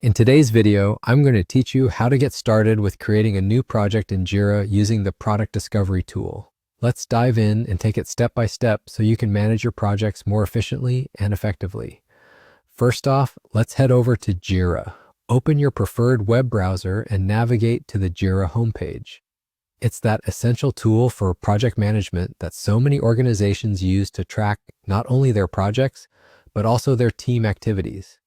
In today's video, I'm going to teach you how to get started with creating a new project in Jira using the Product Discovery tool. Let's dive in and take it step by step so you can manage your projects more efficiently and effectively. First off, let's head over to Jira. Open your preferred web browser and navigate to the Jira homepage. It's that essential tool for project management that so many organizations use to track not only their projects, but also their team activities.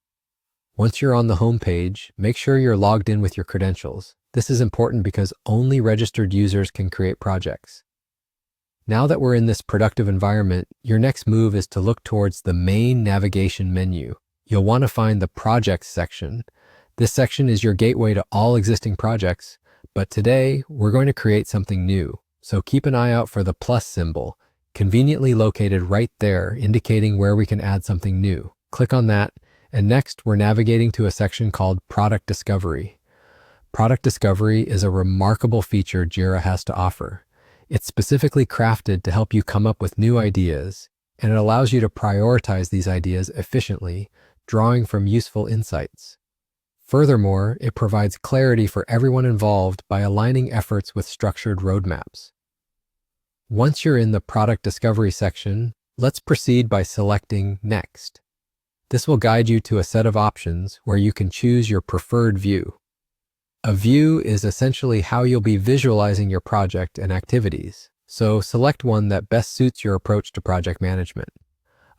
Once you're on the home page, make sure you're logged in with your credentials. This is important because only registered users can create projects. Now that we're in this productive environment, your next move is to look towards the main navigation menu. You'll want to find the Projects section. This section is your gateway to all existing projects, but today we're going to create something new. So keep an eye out for the plus symbol, conveniently located right there, indicating where we can add something new. Click on that. And next, we're navigating to a section called Product Discovery. Product Discovery is a remarkable feature Jira has to offer. It's specifically crafted to help you come up with new ideas, and it allows you to prioritize these ideas efficiently, drawing from useful insights. Furthermore, it provides clarity for everyone involved by aligning efforts with structured roadmaps. Once you're in the Product Discovery section, let's proceed by selecting Next. This will guide you to a set of options where you can choose your preferred view. A view is essentially how you'll be visualizing your project and activities, so select one that best suits your approach to project management.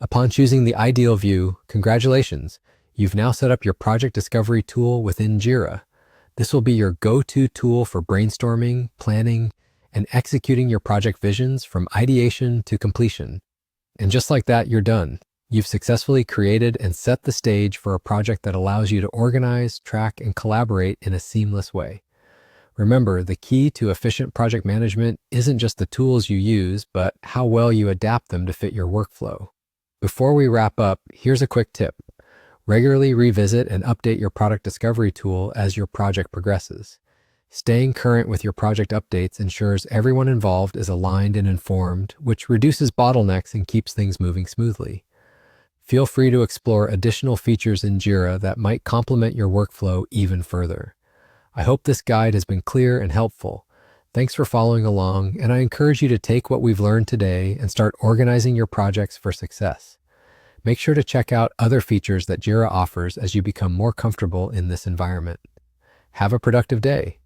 Upon choosing the ideal view, congratulations, you've now set up your project discovery tool within Jira. This will be your go-to tool for brainstorming, planning, and executing your project visions from ideation to completion. And just like that, you're done. You've successfully created and set the stage for a project that allows you to organize, track, and collaborate in a seamless way. Remember, the key to efficient project management isn't just the tools you use, but how well you adapt them to fit your workflow. Before we wrap up, here's a quick tip. Regularly revisit and update your product discovery tool as your project progresses. Staying current with your project updates ensures everyone involved is aligned and informed, which reduces bottlenecks and keeps things moving smoothly. Feel free to explore additional features in Jira that might complement your workflow even further. I hope this guide has been clear and helpful. Thanks for following along, and I encourage you to take what we've learned today and start organizing your projects for success. Make sure to check out other features that Jira offers as you become more comfortable in this environment. Have a productive day.